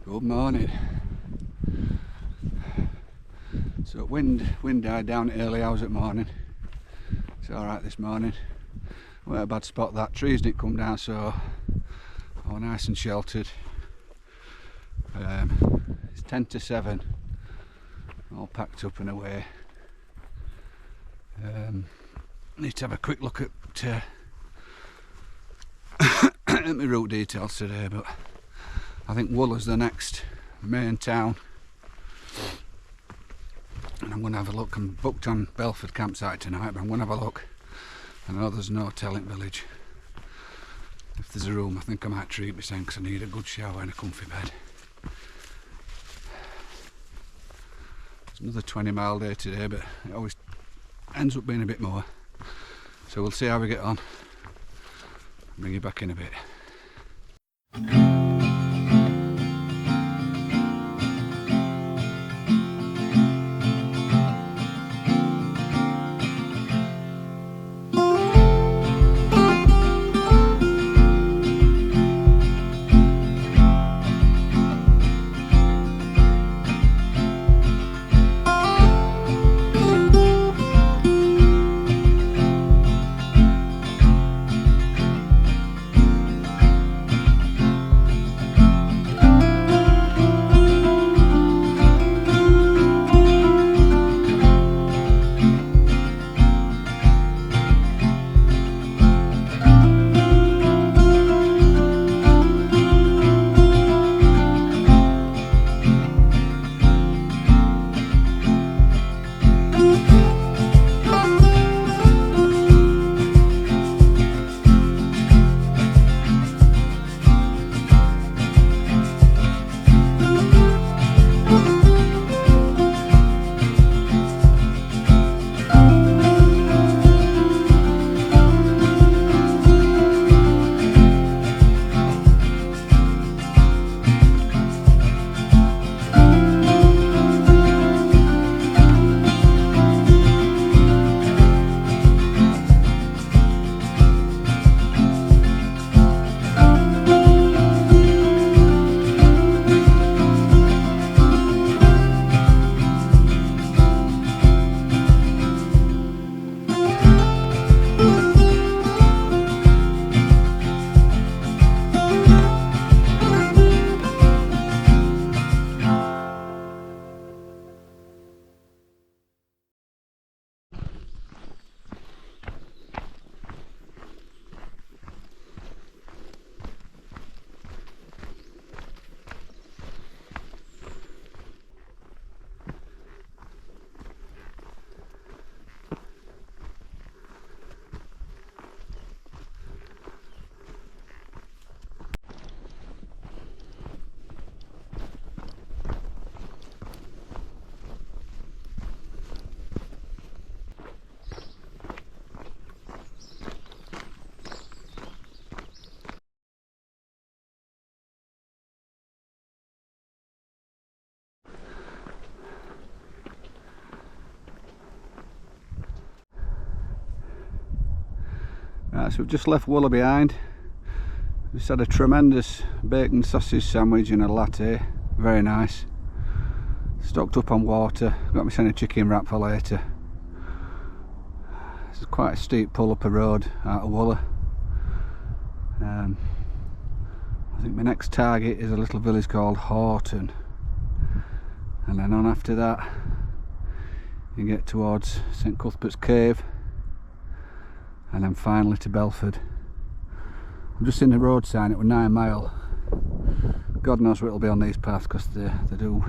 Good morning. So wind died down at early hours at morning. It's alright this morning. Weren't a bad spot that. Trees didn't come down, so all nice and sheltered. It's 10 to 7. All packed up and away. Need to have a quick look at my route details today, but I think Wooler's the next main town, and I'm going to have a look. I'm booked on Belford campsite tonight, but I'm going to have a look. I know there's no telling village. If there's a room, I think I might treat myself because I need a good shower and a comfy bed. It's another 20-mile day today, but it always ends up being a bit more. So we'll see how we get on. I'll bring you back in a bit. Right, so we've just left Wooler behind. Just had a tremendous bacon sausage sandwich and a latte, very nice. Stocked up on water, got myself a chicken wrap for later. This is quite a steep pull up a road out of Wooler. I think my next target is a little village called Horton, and then on after that you get towards St Cuthbert's Cave, and then finally to Belford. I'm just in the road sign, it was 9 mile. God knows what it'll be on these paths because they do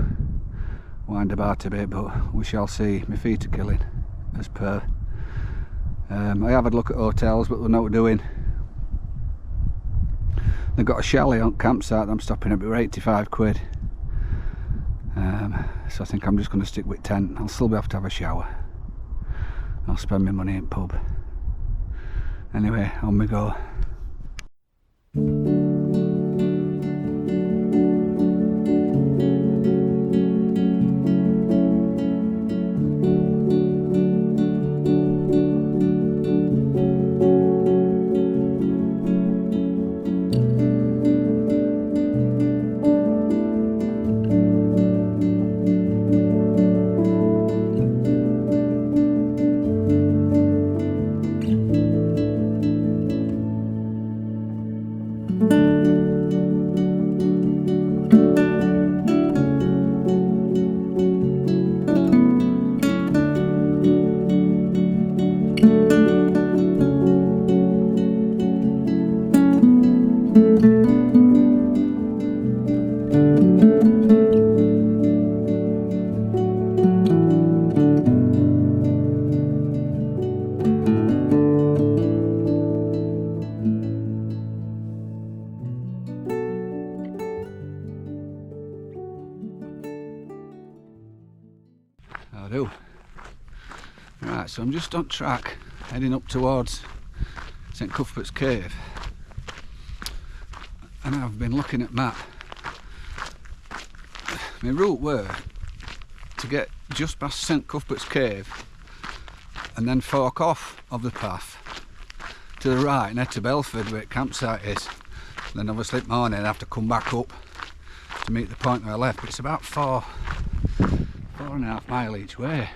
wind about a bit, but we shall see. My feet are killing as per. I have had a look at hotels, but they're not doing. They've got a chalet on campsite that I'm stopping at, but we're 85 quid. So I think I'm just going to stick with tent. I'll still be able to have a shower. I'll spend my money in pub. Anyway, on we go. do. Right, so I'm just on track, heading up towards St Cuthbert's Cave, and I've been looking at map. My route were to get just past St Cuthbert's Cave and then fork off of the path to the right and head to Belford where the campsite is. And then obviously at morning I have to come back up to meet the point where I left, but it's about 4.5 miles each way.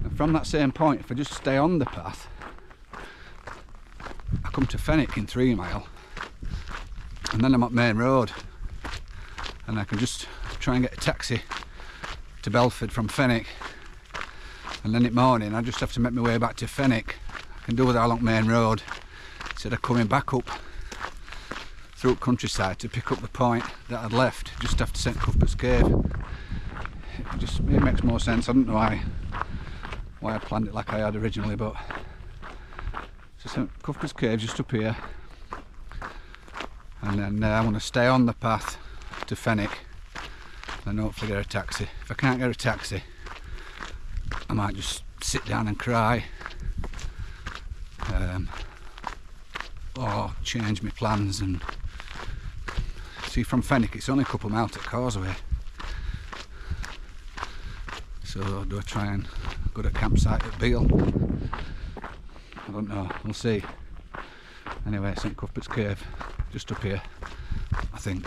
And from that same point, if I just stay on the path, I come to Fenwick in 3 mile, and then I'm up main road, and I can just try and get a taxi to Belford from Fenwick, and then at morning I just have to make my way back to Fenwick. I can do that along main road instead of coming back up through countryside to pick up the point that I'd left just after St Cuthbert's Cave. It makes more sense. I don't know why I planned it like I had originally, but so St Cuthbert's Cave just up here, and then I want to stay on the path to Fenwick and hopefully get a taxi. If I can't get a taxi, I might just sit down and cry, or change my plans and see. From Fenwick it's only a couple of miles to Causeway, so do I try and go to a campsite at Beale? I don't know, we'll see. Anyway, St Cuthbert's Cave just up here, I think.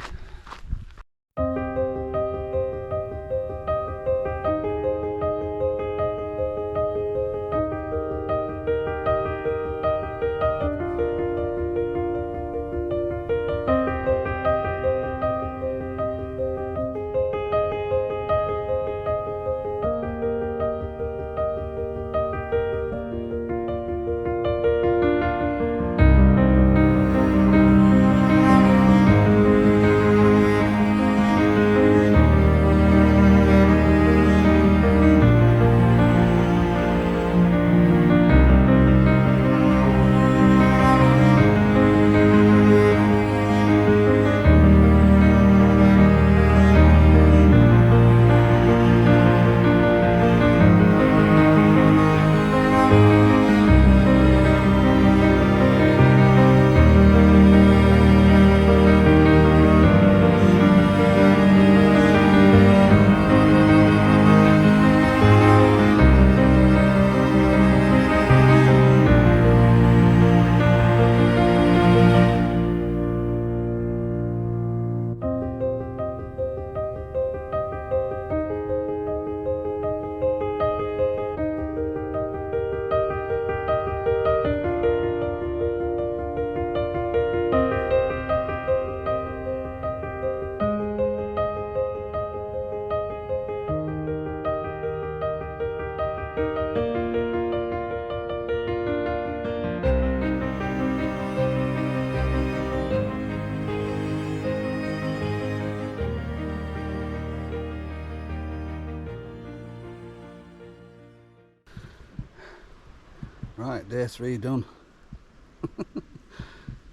Right, day 3 done.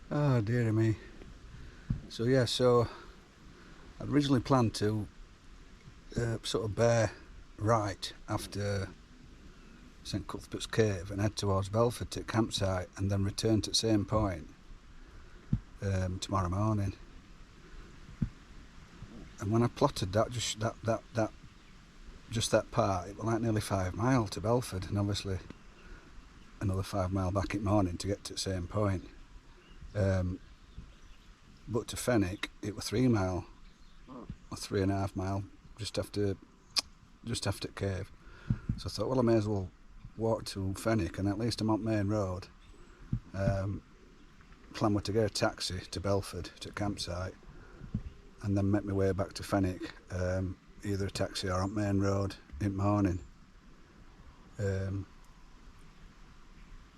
Oh dearie me. So yeah, so I'd originally planned to sort of bear right after St Cuthbert's Cave and head towards Belford to campsite and then return to the same point tomorrow morning. And when I plotted that, just that part, it was like nearly 5 miles to Belford, and obviously another 5 miles back in the morning to get to the same point. But to Fenwick it was 3 mile or 3.5 mile just after Cave. So I thought, well, I may as well walk to Fenwick, and at least I'm up main road. Plan was to get a taxi to Belford to campsite and then make my way back to Fenwick, either a taxi or on main road in the morning.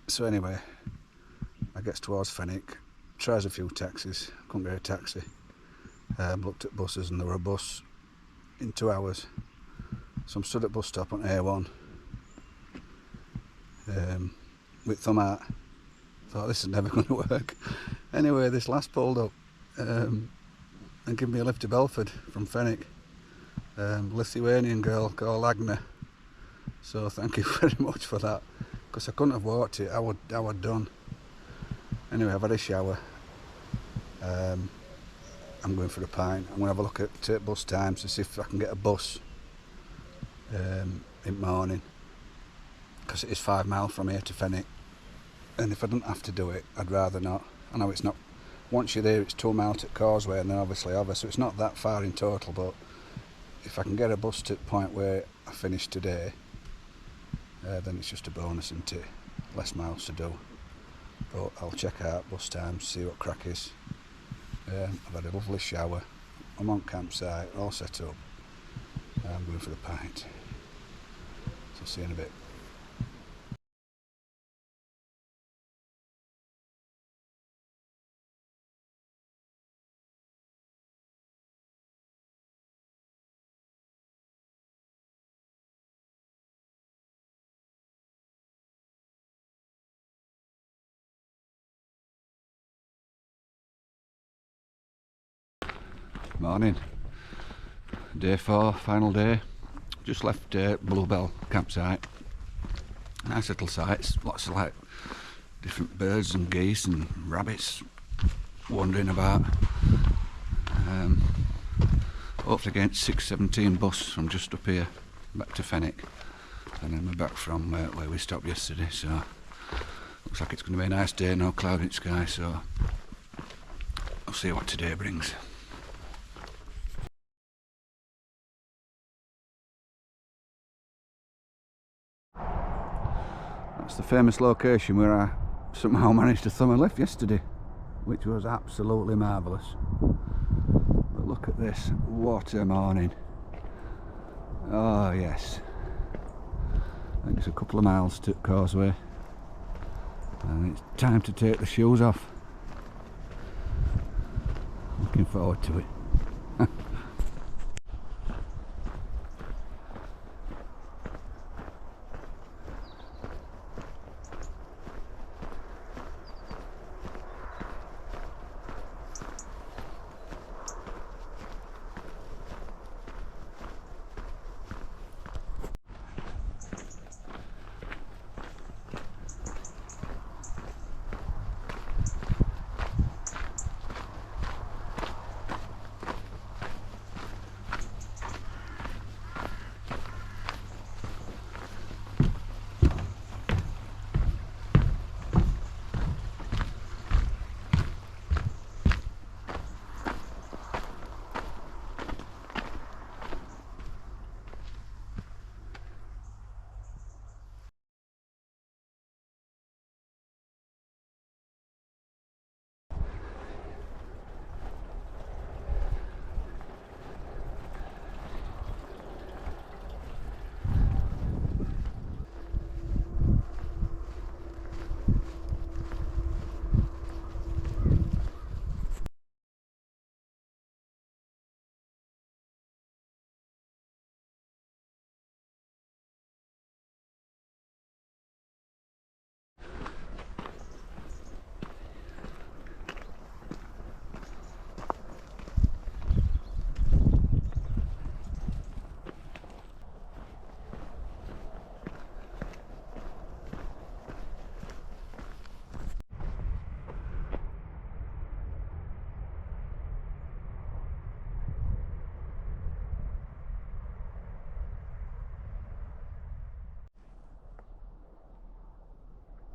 So anyway, I gets towards Fenwick, tries a few taxis, couldn't get a taxi. Looked at buses and there were a bus in 2 hours. So I'm stood at bus stop on A1 with thumb out. Thought this is never going to work. Anyway, this last pulled up and gave me a lift to Belford from Fenwick. Lithuanian girl called Agna. So thank you very much for that, because I couldn't have walked it. I would done. Anyway, I've had a shower. I'm going for a pint. I'm going to have a look at bus times to see if I can get a bus in the morning, because it is 5 miles from here to Fenwick, and if I don't have to do it, I'd rather not. I know it's not, once you're there it's 2 miles at Causeway and then obviously over, so it's not that far in total, but if I can get a bus to the point where I finish today, then it's just a bonus, isn't it? Less miles to do. But I'll check out bus times, see what crack is. I've had a lovely shower. I'm on campsite, all set up. I'm going for a pint. So see you in a bit. Morning. Day 4, final day. Just left Bluebell campsite. Nice little sights, lots of like different birds and geese and rabbits wandering about. Hopefully getting 6:17 bus from just up here back to Fenwick, and then we're back from where we stopped yesterday. So looks like it's going to be a nice day, no cloud in the sky, so I'll see what today brings. That's the famous location where I somehow managed to thumb a lift yesterday, which was absolutely marvellous. But look at this, what a morning. Oh yes. I think it's a couple of miles to Causeway, and it's time to take the shoes off. Looking forward to it.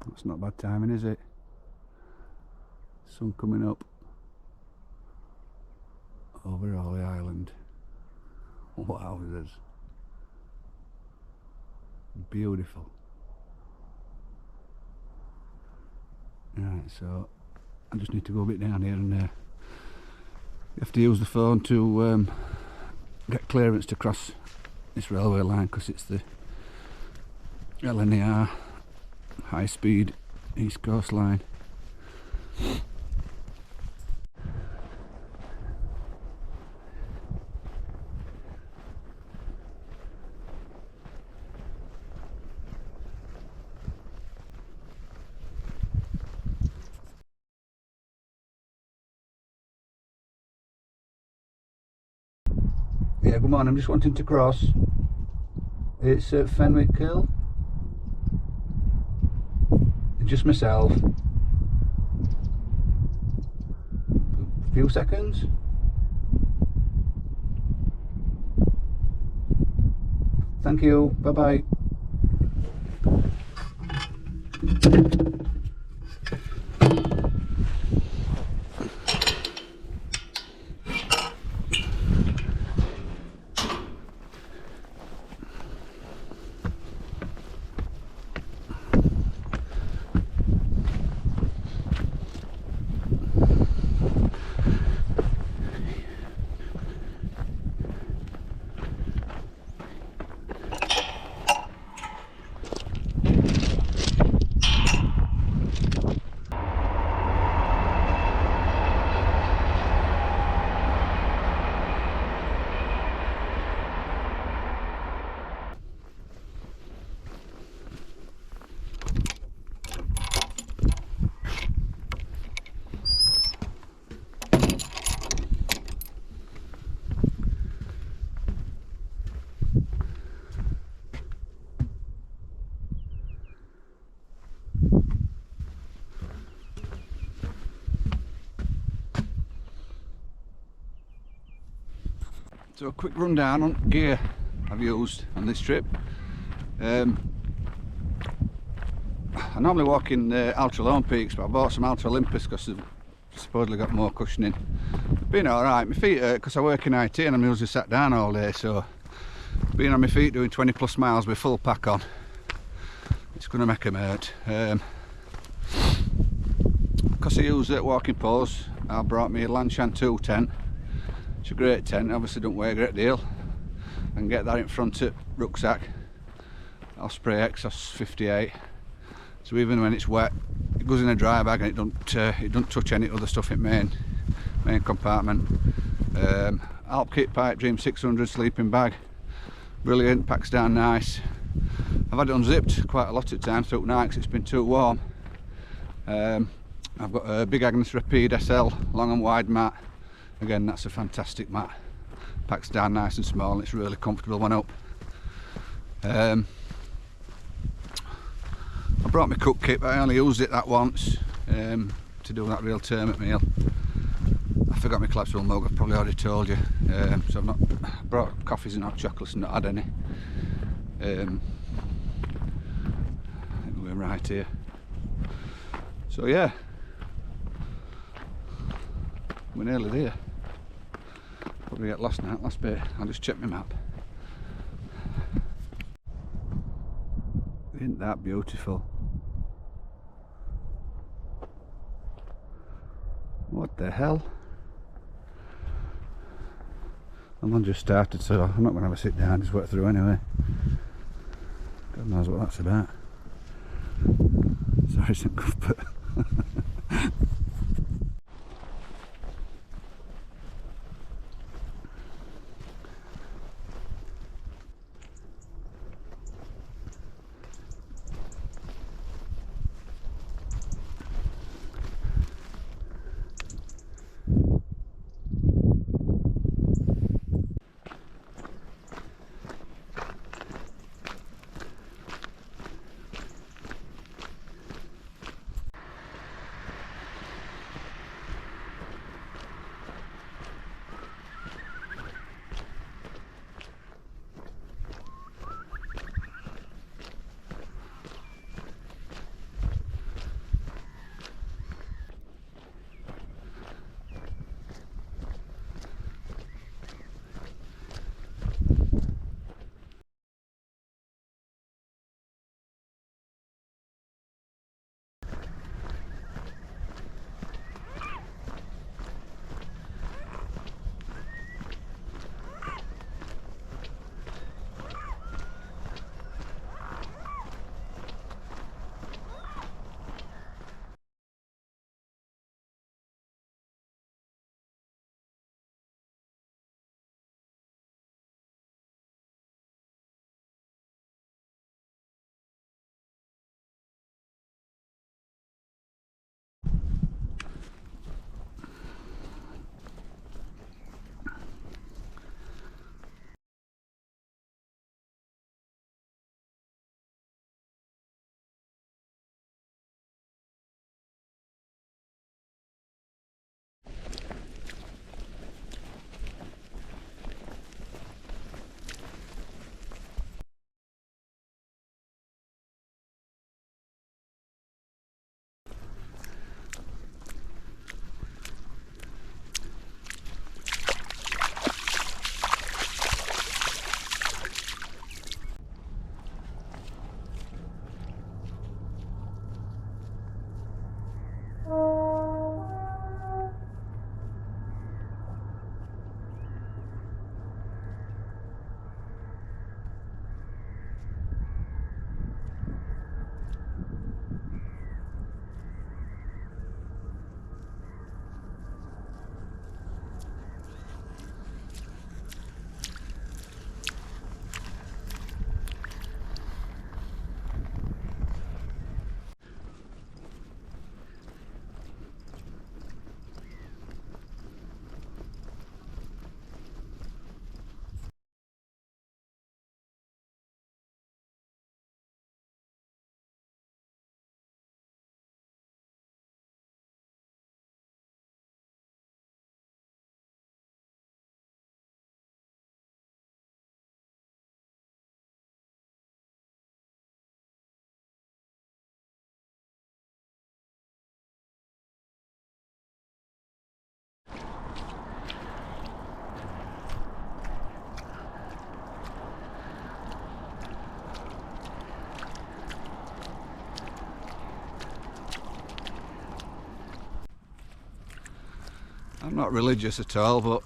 That's not bad timing, is it? Sun coming up over all the island. Wowzers. Beautiful. Right, so I just need to go a bit down here, and you have to use the phone to get clearance to cross this railway line, because it's the LNER high speed East Coast line. Yeah, good morning. I'm just wanting to cross. It's at Fenwick Hill. Just myself. A few seconds. Thank you. Bye bye. So a quick rundown on gear I've used on this trip. I normally walk in Ultra Lone Peaks, but I bought some Ultra Olympus because they've supposedly got more cushioning. They've been alright. My feet hurt because I work in IT and I'm usually sat down all day, so being on my feet doing 20 plus miles with full pack on, it's going to make them hurt. Because I use walking poles, I brought me a Lanshan 2 tent. It's a great tent, obviously don't weigh a great deal. I can get that in front of rucksack. Osprey Exos 58. So even when it's wet, it goes in a dry bag and it don't touch any other stuff in main compartment. Alp Kit Pipe Dream 600 sleeping bag. Brilliant, packs down nice. I've had it unzipped quite a lot of times through night because it's been too warm. I've got a Big Agnes Rapide SL long and wide mat. Again, that's a fantastic mat. Packs down nice and small and it's really comfortable one up. I brought my cook kit, but I only used it that once to do that real thermit meal. I forgot my collapsible mug, I've probably already told you. So I've not brought coffees and hot chocolates and not had any. I think we're right here. So yeah, we're nearly there. Probably get lost now, last bit. I'll just check my map. Isn't that beautiful? What the hell? I'm on just started, so I'm not going to have a sit down, just work through anyway. God knows what that's about. Sorry, St Cuthbert. I'm not religious at all, but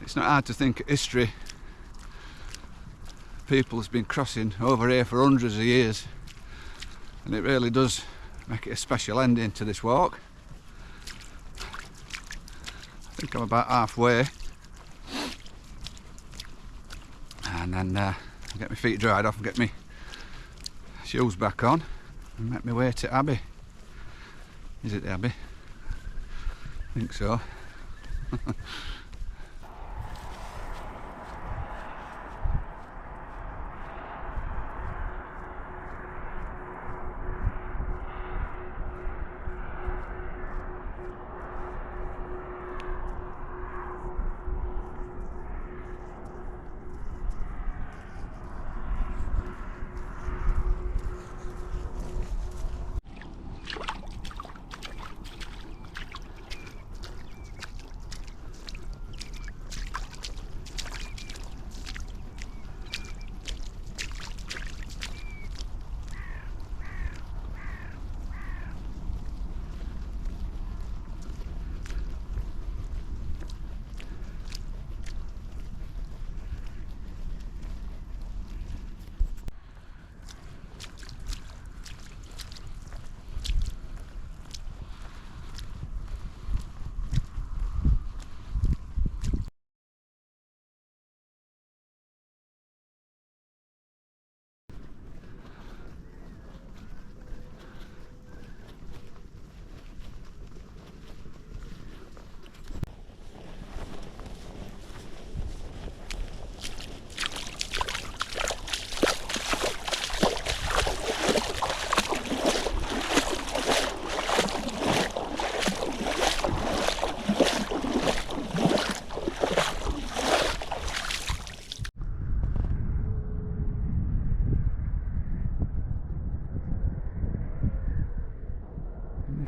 it's not hard to think of history. People has been crossing over here for hundreds of years, and it really does make it a special ending to this walk. I think I'm about halfway, and then get my feet dried off and get my shoes back on and make my way to Abbey. Is it the Abbey? I think so.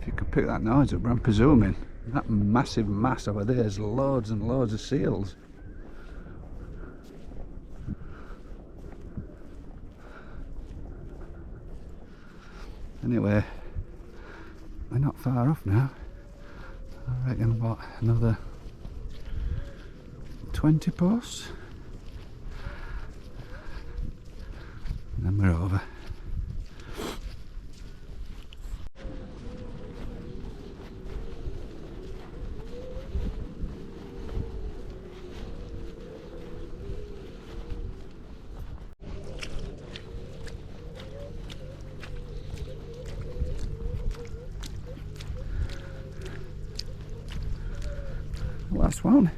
If you can pick that noise up, I'm presuming that massive mass over there is loads and loads of seals. Anyway, they're not far off now. I reckon, what, another 20 posts? And then we're over. Last one.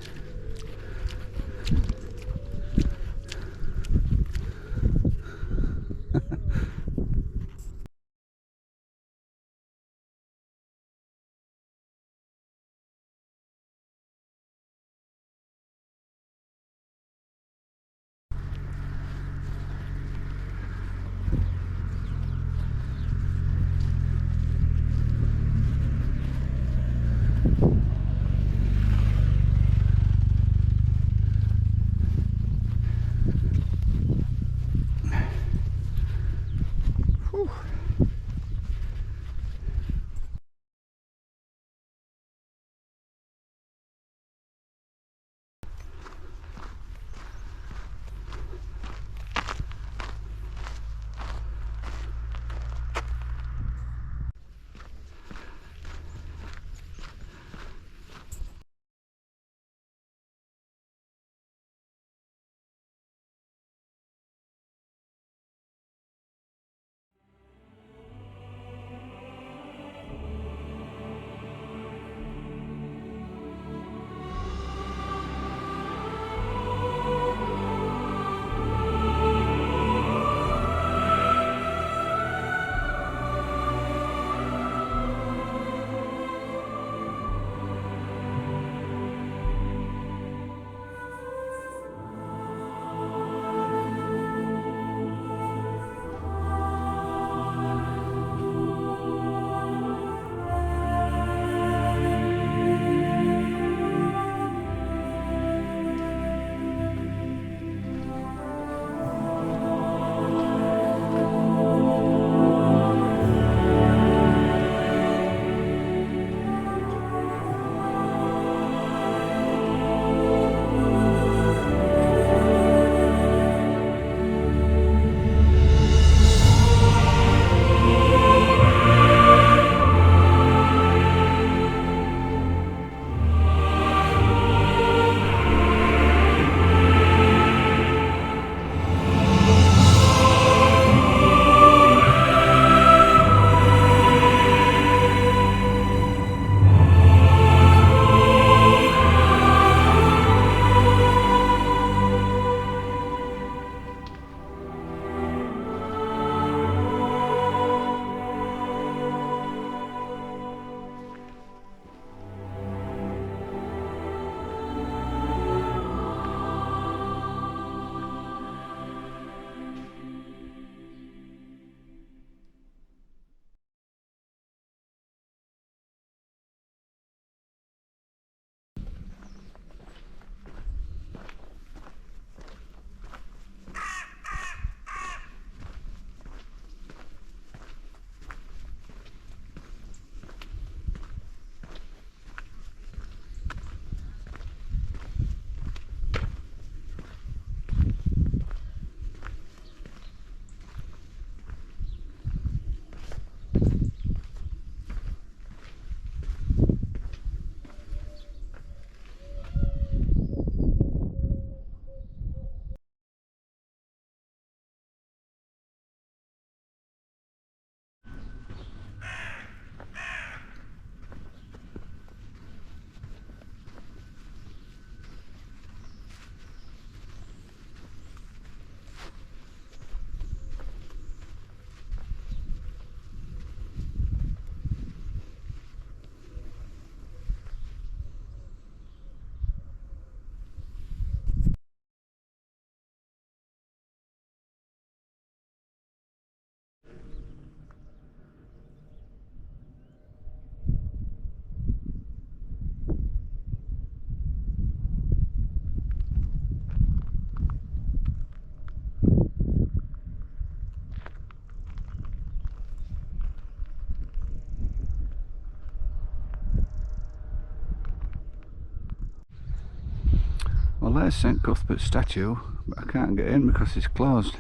there's St Cuthbert's statue, but I can't get in because it's closed,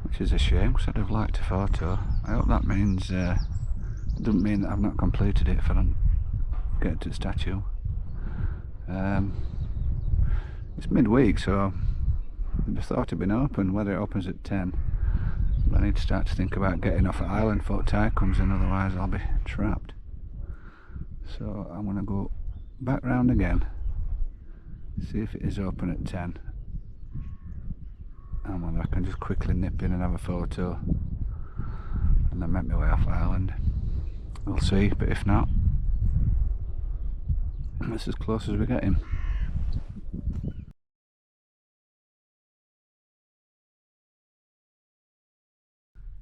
which is a shame because I'd have liked a photo. I hope that means it doesn't mean that I've not completed it if I don't get to the statue. It's midweek, so I'd have thought it'd been open, whether it opens at 10. But I need to start to think about getting off at Island before tide comes in, otherwise I'll be trapped. So I'm going to go back round again, see if it is open at 10, and whether I can just quickly nip in and have a photo and then make my way off Island. We'll see, but if not, that's as close as we get him.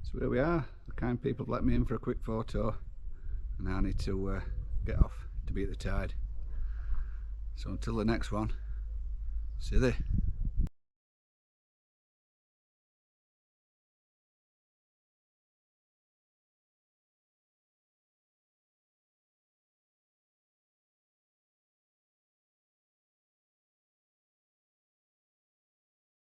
So here we are. The kind people have let me in for a quick photo, and now I need to get off to beat the tide. So until the next one, see you there.